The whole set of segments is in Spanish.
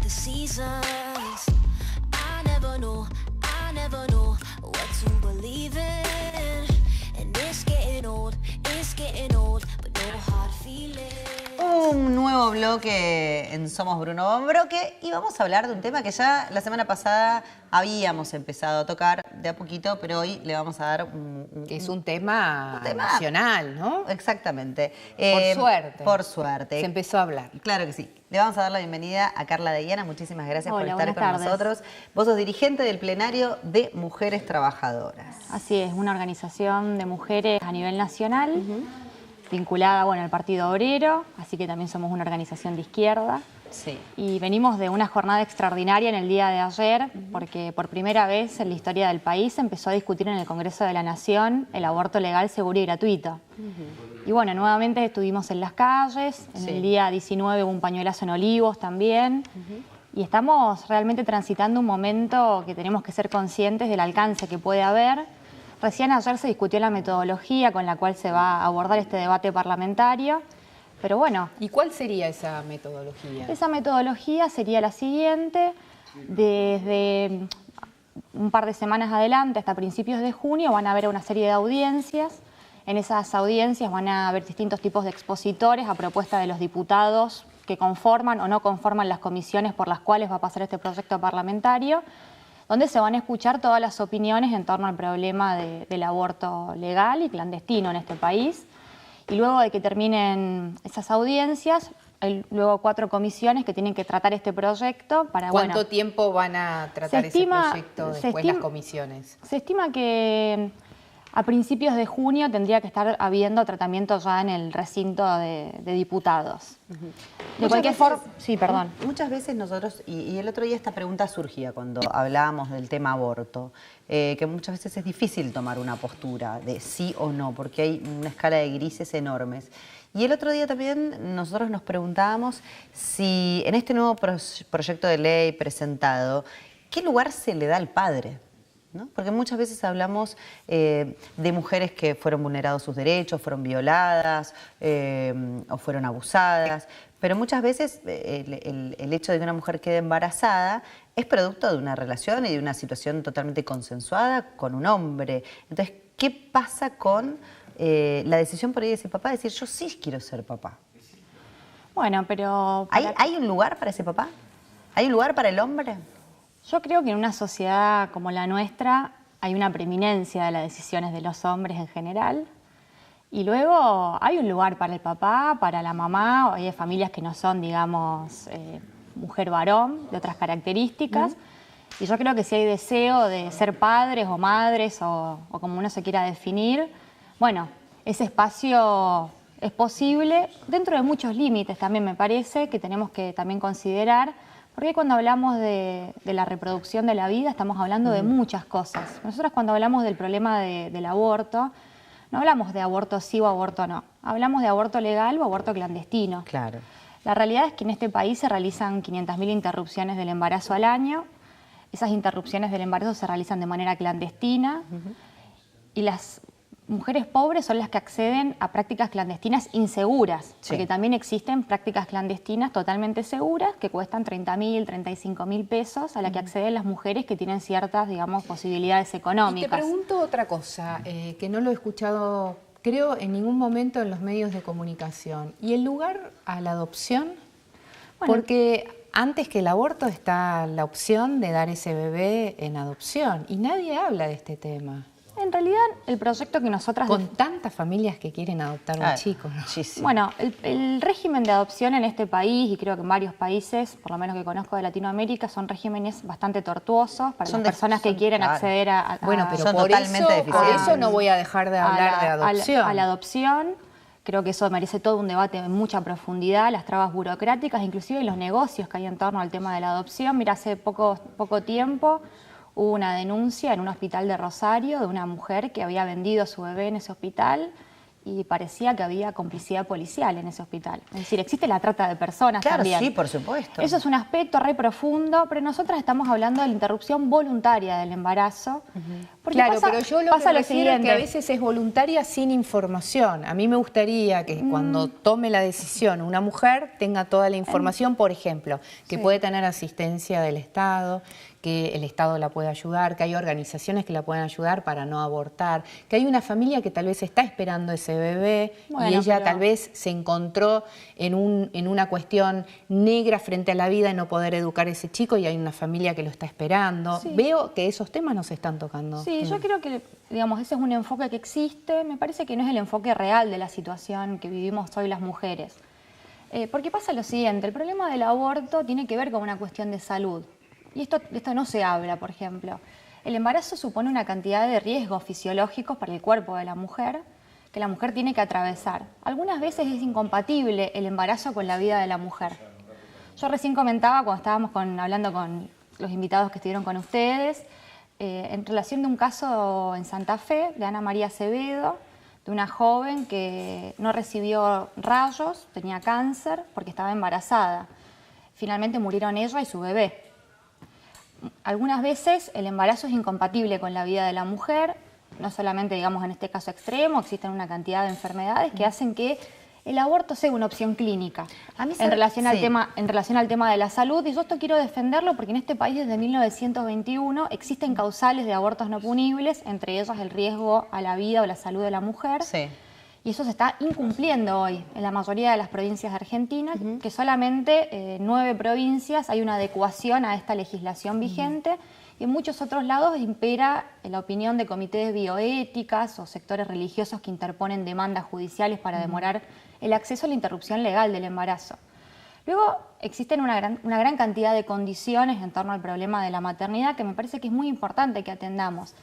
the seasons. I never know what to believe in. And it's getting old, but no hard feelings. Un nuevo bloque en Somos Bruno Bombroque y vamos a hablar de un tema que ya la semana pasada habíamos empezado a tocar de a poquito, pero hoy le vamos a dar Es un tema nacional, ¿no? Exactamente. Por suerte. Por suerte. Se empezó a hablar. Claro que sí. Le vamos a dar la bienvenida a Carla de Guiana. Muchísimas gracias por Hola, estar con buenas tardes. nosotros. Vos sos dirigente del Plenario de Mujeres Trabajadoras. Así es, una organización de mujeres a nivel nacional, vinculada al Partido Obrero, así que también somos una organización de izquierda. Sí. Y venimos de una jornada extraordinaria en el día de ayer, porque por primera vez en la historia del país se empezó a discutir en el Congreso de la Nación el aborto legal, seguro y gratuito. Y nuevamente estuvimos en las calles, en el día 19 hubo un pañuelazo en Olivos también, y estamos realmente transitando un momento que tenemos que ser conscientes del alcance que puede haber. Recién ayer se discutió la metodología con la cual se va a abordar este debate parlamentario, pero bueno. ¿Y cuál sería esa metodología? Esa metodología sería la siguiente: desde un par de semanas adelante hasta principios de junio van a haber una serie de audiencias. En esas audiencias van a haber distintos tipos de expositores a propuesta de los diputados que conforman o no conforman las comisiones por las cuales va a pasar este proyecto parlamentario, donde se van a escuchar todas las opiniones en torno al problema del aborto legal y clandestino en este país. Y luego de que terminen esas audiencias, hay luego 4 comisiones que tienen que tratar este proyecto para... ¿Cuánto tiempo van a tratar ese proyecto después las comisiones? Se estima que a principios de junio tendría que estar habiendo tratamiento ya en el recinto de diputados. De cualquier forma... Sí, perdón. Muchas veces nosotros, y el otro día esta pregunta surgía cuando hablábamos del tema aborto, que muchas veces es difícil tomar una postura de sí o no, porque hay una escala de grises enormes. Y el otro día también nosotros nos preguntábamos si en este nuevo proyecto de ley presentado, ¿qué lugar se le da al padre? ¿No? Porque muchas veces hablamos de mujeres que fueron vulnerados sus derechos, fueron violadas o fueron abusadas, pero muchas veces el hecho de que una mujer quede embarazada es producto de una relación y de una situación totalmente consensuada con un hombre. Entonces, ¿qué pasa con la decisión por ahí de ese papá de decir yo sí quiero ser papá? Bueno, pero... ¿Hay un lugar para ese papá? ¿Hay un lugar para el hombre? Yo creo que en una sociedad como la nuestra hay una preeminencia de las decisiones de los hombres en general. Y luego hay un lugar para el papá, para la mamá. Hay familias que no son, digamos, mujer-varón, de otras características. Y yo creo que si hay deseo de ser padres o madres o como uno se quiera definir, ese espacio es posible dentro de muchos límites también, me parece, que tenemos que también considerar. Porque cuando hablamos de la reproducción de la vida estamos hablando de muchas cosas. Nosotros cuando hablamos del problema del aborto, no hablamos de aborto sí o aborto no. Hablamos de aborto legal o aborto clandestino. Claro. La realidad es que en este país se realizan 500.000 interrupciones del embarazo al año. Esas interrupciones del embarazo se realizan de manera clandestina. Y las mujeres pobres son las que acceden a prácticas clandestinas inseguras, porque también existen prácticas clandestinas totalmente seguras que cuestan 30.000, 35.000 pesos, a las que acceden las mujeres que tienen ciertas, digamos, posibilidades económicas. Y te pregunto otra cosa, que no lo he escuchado, creo, en ningún momento en los medios de comunicación. ¿Y el lugar a la adopción? Porque antes que el aborto está la opción de dar ese bebé en adopción y nadie habla de este tema. En realidad, el proyecto que nosotras... Con tantas familias que quieren adoptar un chico, ¿no? Muchísimo. Bueno, el régimen de adopción en este país, y creo que en varios países, por lo menos que conozco de Latinoamérica, son regímenes bastante tortuosos para las personas que quieren acceder a... Bueno, pero son por totalmente eso no voy a dejar de hablar de adopción. A la adopción. Creo que eso merece todo un debate en mucha profundidad, las trabas burocráticas, inclusive los negocios que hay en torno al tema de la adopción. Mira, hace poco tiempo hubo una denuncia en un hospital de Rosario de una mujer que había vendido a su bebé en ese hospital y parecía que había complicidad policial en ese hospital. Es decir, existe la trata de personas también. Sí, por supuesto. Eso es un aspecto re profundo, pero nosotras estamos hablando de la interrupción voluntaria del embarazo. Porque claro, pasa, pero yo lo que refiero es que a veces es voluntaria sin información. A mí me gustaría que cuando tome la decisión una mujer tenga toda la información, por ejemplo, que puede tener asistencia del Estado, que el Estado la puede ayudar, que hay organizaciones que la pueden ayudar para no abortar, que hay una familia que tal vez está esperando ese bebé y ella tal vez se encontró en una cuestión negra frente a la vida de no poder educar a ese chico y hay una familia que lo está esperando. Veo que esos temas no se están tocando. Sí, yo creo que, digamos, ese es un enfoque que existe. Me parece que no es el enfoque real de la situación que vivimos hoy las mujeres. Porque pasa lo siguiente, el problema del aborto tiene que ver con una cuestión de salud. Y esto no se habla, por ejemplo. El embarazo supone una cantidad de riesgos fisiológicos para el cuerpo de la mujer que la mujer tiene que atravesar. Algunas veces es incompatible el embarazo con la vida de la mujer. Yo recién comentaba cuando estábamos hablando con los invitados que estuvieron con ustedes, en relación de un caso en Santa Fe, de Ana María Acevedo, de una joven que no recibió rayos, tenía cáncer porque estaba embarazada. Finalmente murieron ella y su bebé. Algunas veces el embarazo es incompatible con la vida de la mujer, no solamente, digamos, en este caso extremo, existen una cantidad de enfermedades que hacen que el aborto sea una opción clínica en relación al tema de la salud. Y yo esto quiero defenderlo porque en este país desde 1921 existen causales de abortos no punibles, entre ellos el riesgo a la vida o la salud de la mujer. Y eso se está incumpliendo hoy en la mayoría de las provincias de Argentina, que solamente 9 provincias hay una adecuación a esta legislación vigente, y en muchos otros lados impera la opinión de comités de bioéticas o sectores religiosos que interponen demandas judiciales para demorar el acceso a la interrupción legal del embarazo. Luego existen una gran cantidad de condiciones en torno al problema de la maternidad que me parece que es muy importante que atendamos.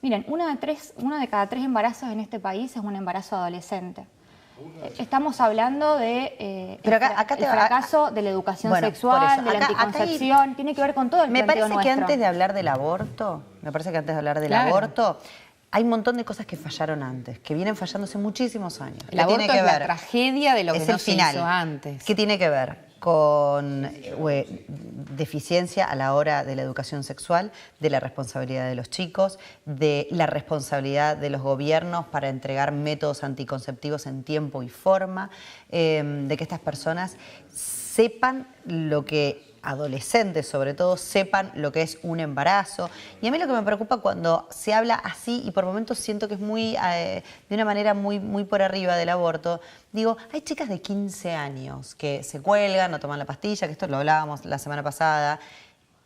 Miren, uno de cada 3 embarazos en este país es un embarazo adolescente. Estamos hablando de el fracaso de la educación sexual, de la anticoncepción, tiene que ver con todo el planteo nuestro. Me parece que antes de hablar del aborto, hay un montón de cosas que fallaron antes, que vienen fallando hace muchísimos años. El aborto es la tragedia de lo que no se hizo antes. ¿Qué tiene que ver? Con deficiencia a la hora de la educación sexual, de la responsabilidad de los chicos, de la responsabilidad de los gobiernos para entregar métodos anticonceptivos en tiempo y forma, de que estas personas sepan lo que, adolescentes sobre todo, sepan lo que es un embarazo. Y a mí lo que me preocupa cuando se habla así, y por momentos siento que es muy de una manera muy por arriba del aborto, digo, hay chicas de 15 años que se cuelgan, no toman la pastilla, que esto lo hablábamos la semana pasada.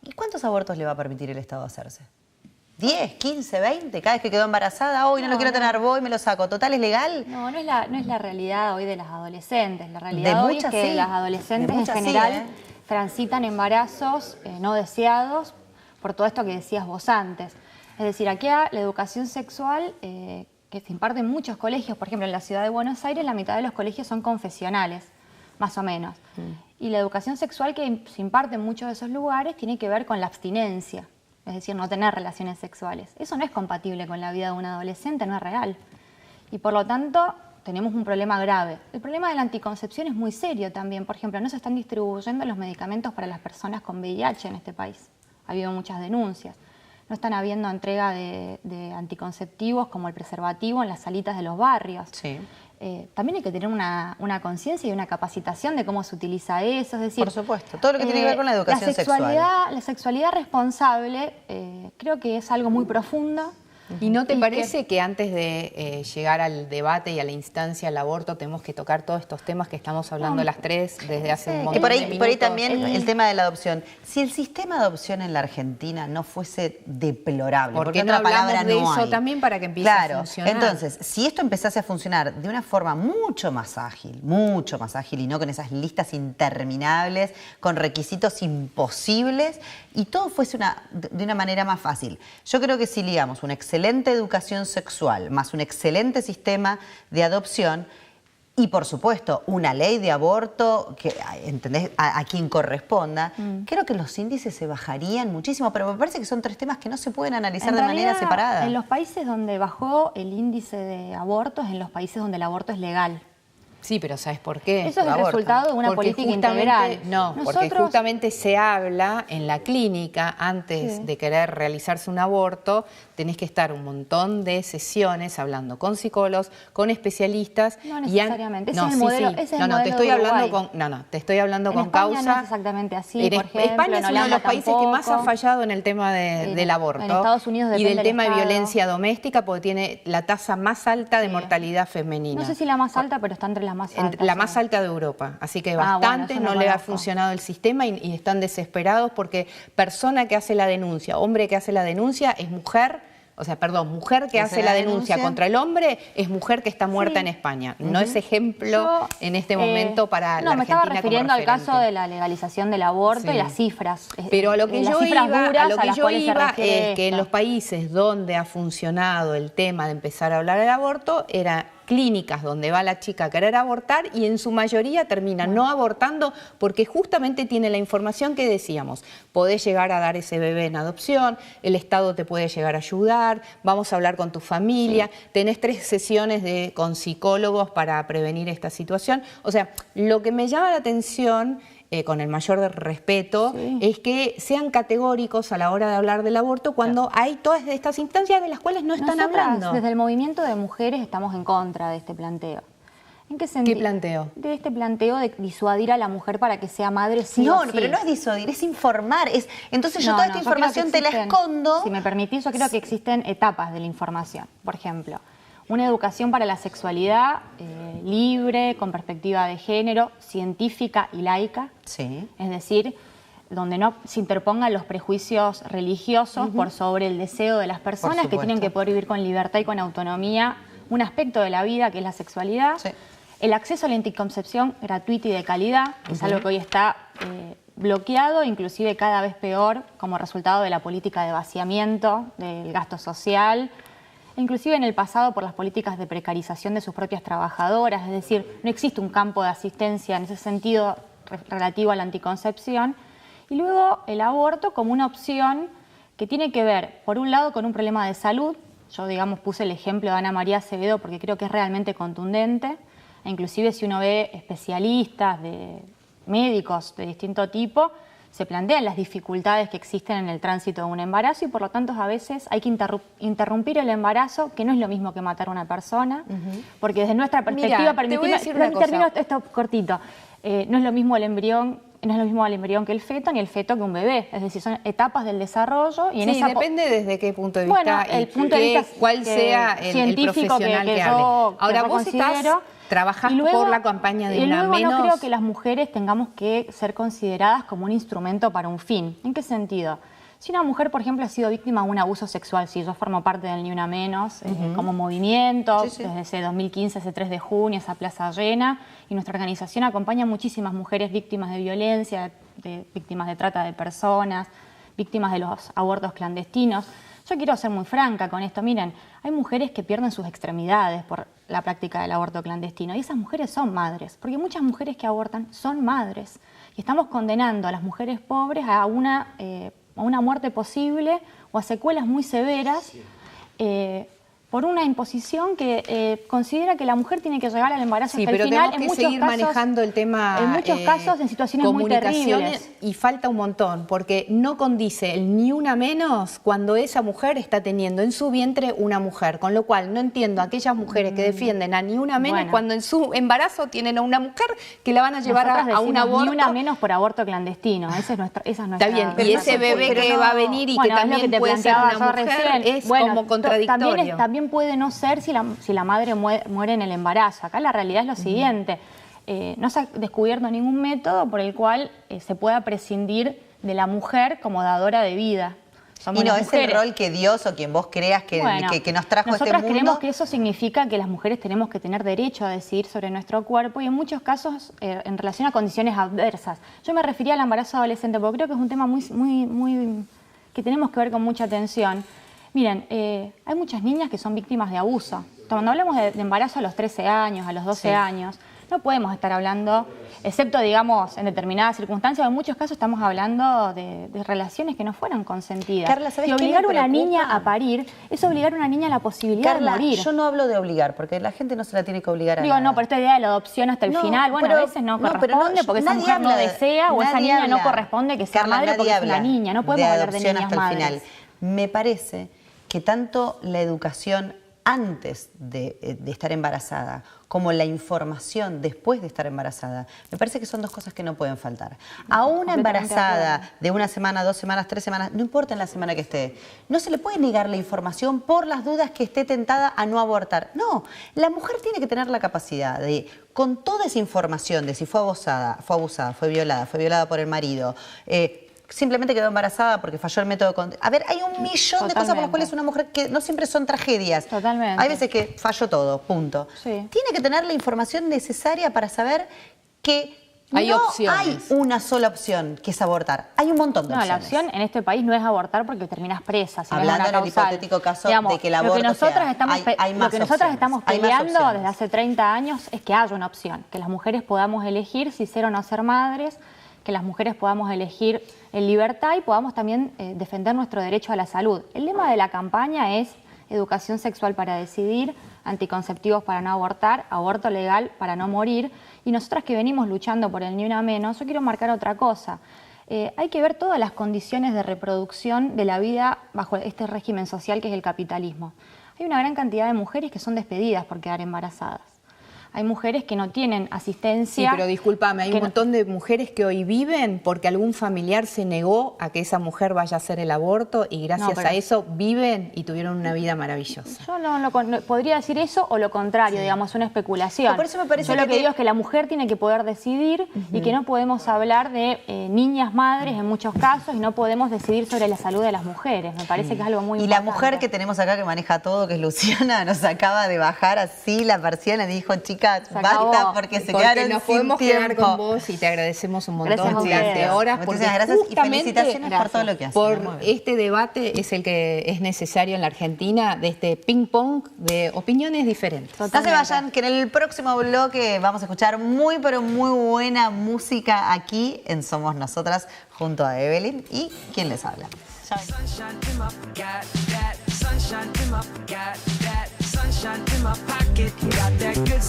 ¿Y cuántos abortos le va a permitir el Estado hacerse? ¿10, 15, 20? Cada vez que quedó embarazada, hoy no lo quiero tener, voy, me lo saco. ¿Total es legal? No es la realidad hoy de las adolescentes. La realidad hoy es que las adolescentes en general transitan embarazos no deseados por todo esto que decías vos antes. Es decir, aquí la educación sexual que se imparte en muchos colegios, por ejemplo en la ciudad de Buenos Aires, la mitad de los colegios son confesionales, más o menos. Y la educación sexual que se imparte en muchos de esos lugares tiene que ver con la abstinencia, es decir, no tener relaciones sexuales. Eso no es compatible con la vida de un adolescente, no es real. Y por lo tanto tenemos un problema grave. El problema de la anticoncepción es muy serio también. Por ejemplo, no se están distribuyendo los medicamentos para las personas con VIH en este país. Ha habido muchas denuncias. No están habiendo entrega de anticonceptivos como el preservativo en las salitas de los barrios. También hay que tener una conciencia y una capacitación de cómo se utiliza eso. Es decir, por supuesto, todo lo que tiene que ver con la educación sexual. La sexualidad responsable creo que es algo muy profundo. ¿Y no te parece que antes de llegar al debate y a la instancia del aborto tenemos que tocar todos estos temas que estamos hablando las tres desde hace un montón de minutos? Por ahí también el tema de la adopción. Si el sistema de adopción en la Argentina no fuese deplorable, porque no hablamos de eso también para que empiece a funcionar. Entonces, si esto empezase a funcionar de una forma mucho más ágil y no con esas listas interminables, con requisitos imposibles, y todo fuese de una manera más fácil. Yo creo que si ligamos una excelente educación sexual más un excelente sistema de adopción, Y por supuesto, una ley de aborto, que ¿entendés? A quien corresponda, creo que los índices se bajarían muchísimo, pero me parece que son tres temas que no se pueden analizar de manera separada. En los países donde bajó el índice de abortos, en los países donde el aborto es legal. Sí, pero ¿sabes por qué? Eso es el resultado de una política integral. No, porque justamente se habla en la clínica, antes de querer realizarse un aborto, tenés que estar un montón de sesiones hablando con psicólogos, con especialistas. No necesariamente, ese es el modelo de te estoy hablando te estoy hablando con causa. No es exactamente así, por ejemplo, España es uno de los países que más ha fallado en el tema del aborto. En Estados Unidos y del tema de violencia doméstica, porque tiene la tasa más alta de mortalidad femenina. No sé si la más alta, pero está entre las más altas. La más alta de Europa, así que bastante no le ha funcionado el sistema y están desesperados porque persona que hace la denuncia, hombre que hace la denuncia es mujer. O sea, perdón, mujer que hace la denuncia contra el hombre es mujer que está muerta en España. No es ejemplo en este momento para la Argentina. No, me estaba refiriendo al caso de la legalización del aborto y las cifras. Pero a lo que yo iba es que en los países donde ha funcionado el tema de empezar a hablar del aborto era clínicas donde va la chica a querer abortar y en su mayoría termina no abortando porque justamente tiene la información que decíamos. Podés llegar a dar ese bebé en adopción, el Estado te puede llegar a ayudar, vamos a hablar con tu familia, tenés 3 sesiones con psicólogos para prevenir esta situación. O sea, lo que me llama la atención con el mayor respeto, es que sean categóricos a la hora de hablar del aborto cuando hay todas estas instancias de las cuales no están hablando. Desde el movimiento de mujeres estamos en contra de este planteo. ¿En qué sentido? ¿Qué planteo? De este planteo de disuadir a la mujer para que sea madre sí o sí. No, pero no es disuadir, es informar. Entonces yo toda esta información te la escondo. Si me permitís, yo creo que existen etapas de la información. Por ejemplo, una educación para la sexualidad libre, con perspectiva de género, científica y laica. Sí. Es decir, donde no se interpongan los prejuicios religiosos por sobre el deseo de las personas que tienen que poder vivir con libertad y con autonomía un aspecto de la vida que es la sexualidad. Sí. El acceso a la anticoncepción gratuita y de calidad, que es algo que hoy está bloqueado, inclusive cada vez peor como resultado de la política de vaciamiento del gasto social, inclusive en el pasado por las políticas de precarización de sus propias trabajadoras, es decir, no existe un campo de asistencia en ese sentido relativo a la anticoncepción. Y luego el aborto como una opción que tiene que ver, por un lado, con un problema de salud. Yo, digamos, puse el ejemplo de Ana María Acevedo porque creo que es realmente contundente. E inclusive si uno ve especialistas, de médicos de distinto tipo, se plantean las dificultades que existen en el tránsito de un embarazo y por lo tanto a veces hay que interrumpir el embarazo, que no es lo mismo que matar a una persona, porque desde nuestra perspectiva, termino esto cortito, no es lo mismo el embrión, no es lo mismo el embrión que el feto, ni el feto que un bebé. Es decir, son etapas del desarrollo. Y en esa depende desde qué punto de vista cuál sea el profesional que hable. Ahora vos trabajás por la campaña de una menos. Y luego no creo que las mujeres tengamos que ser consideradas como un instrumento para un fin. ¿En qué sentido? Si una mujer, por ejemplo, ha sido víctima de un abuso sexual, si yo formo parte del Ni Una Menos, como movimiento, desde ese 2015, ese 3 de junio, esa plaza llena, y nuestra organización acompaña a muchísimas mujeres víctimas de violencia, víctimas de trata de personas, víctimas de los abortos clandestinos. Yo quiero ser muy franca con esto. Miren, hay mujeres que pierden sus extremidades por la práctica del aborto clandestino, y esas mujeres son madres, porque muchas mujeres que abortan son madres. Y estamos condenando a las mujeres pobres a una muerte posible o a secuelas muy severas por una imposición que considera que la mujer tiene que llegar al embarazo hasta el final. Pero tenemos que seguir manejando el tema en muchos casos en situaciones muy terribles. Y falta un montón, porque no condice el ni una menos cuando esa mujer está teniendo en su vientre una mujer, con lo cual no entiendo a aquellas mujeres que defienden a ni una menos cuando en su embarazo tienen a una mujer que la van a llevar a un aborto. Ni una menos por aborto clandestino, esa es nuestra Está bien, y ese bebé que va a venir y que también puede ser una mujer es como contradictorio. También puede no ser si la madre muere en el embarazo. Acá la realidad es lo siguiente. No se ha descubierto ningún método por el cual se pueda prescindir de la mujer como dadora de vida. Somos y no es el rol que Dios o quien vos creas que nos trajo a este mundo. Nosotras creemos que eso significa que las mujeres tenemos que tener derecho a decidir sobre nuestro cuerpo y en muchos casos en relación a condiciones adversas. Yo me refería al embarazo adolescente porque creo que es un tema muy que tenemos que ver con mucha atención. Miren, hay muchas niñas que son víctimas de abuso. Cuando hablamos de embarazo a los 13 años, a los 12 años, no podemos estar hablando, excepto, digamos, en determinadas circunstancias, en muchos casos estamos hablando de relaciones que no fueron consentidas. Carla, ¿sabés y qué obligar me a una preocupa? niña a parir es obligar a una niña a la posibilidad Carla, de morir. yo no hablo de obligar, porque la gente no se la tiene que obligar a Digo, nada. no, pero esta idea de la adopción hasta el No, final, bueno, pero- a veces no no, pero corresponde no, porque esa nadie mujer no habla de- desea o esa nadie niña no habla- corresponde que sea Carla, madre porque nadie es una habla niña. No podemos hablar de adopción niñas hasta el madres. final. Me parece que tanto la educación antes de estar embarazada como la información después de estar embarazada, me parece que son dos cosas que no pueden faltar. A una Completamente embarazada de 1 semana, 2 semanas, 3 semanas, no importa en la semana que esté, no se le puede negar la información por las dudas que esté tentada a no abortar. No, la mujer tiene que tener la capacidad de, con toda esa información de si fue abusada, fue violada por el marido, simplemente quedó embarazada porque falló el método. A ver, hay un millón de cosas por las Totalmente. cuales una mujer que no siempre son tragedias. Totalmente. Hay veces que falló todo, punto. Sí. Tiene que tener la información necesaria para saber que Hay no opciones. hay una sola opción que es abortar. Hay un montón de No, la opciones. opción en este país no es abortar porque terminas presa. Si no es Hablando una en el causal. hipotético caso Digamos, de que el lo aborto que nosotras sea, estamos, hay lo más que nosotras opciones, estamos hay más peleando opciones. desde hace 30 años es que haya una opción, que las mujeres podamos elegir si ser o no ser madres, que las mujeres podamos elegir en libertad y podamos también defender nuestro derecho a la salud. El lema de la campaña es educación sexual para decidir, anticonceptivos para no abortar, aborto legal para no morir. Y nosotras que venimos luchando por el ni una menos, yo quiero marcar otra cosa. Hay que ver todas las condiciones de reproducción de la vida bajo este régimen social que es el capitalismo. Hay una gran cantidad de mujeres que son despedidas por quedar embarazadas. Hay mujeres que no tienen Sí, asistencia. pero discúlpame, hay que un no- montón de mujeres que hoy viven porque algún familiar se negó a que esa mujer vaya a hacer el aborto y gracias No, pero- a eso viven y tuvieron una vida maravillosa. Yo no podría decir eso o lo contrario, digamos, una especulación. No, por eso me parece Yo lo que que digo es que la mujer tiene que poder decidir y que no podemos hablar de niñas madres en muchos casos y no podemos decidir sobre la salud de las mujeres. Me parece que es algo muy Y la importante. mujer que tenemos acá que maneja todo, que es Luciana, nos acaba de bajar así la persiana y dijo, chicas, Se acabó. basta porque se Porque quedaron nos sin podemos tiempo. quedar con vos y te agradecemos un montón Gracias a durante ustedes. horas. Porque Muchísimas gracias y justamente felicitaciones por todo lo que hacen. por Muy bien. este debate es el que es necesario en la Argentina, de este ping-pong de opiniones diferentes. No se vayan, que en el próximo bloque vamos a escuchar muy, pero muy buena música aquí en Somos Nosotras junto a Evelyn y quien les habla. Ya venimos. Sunshine in my got that sunshine in my got that sunshine in my pocket. Got that good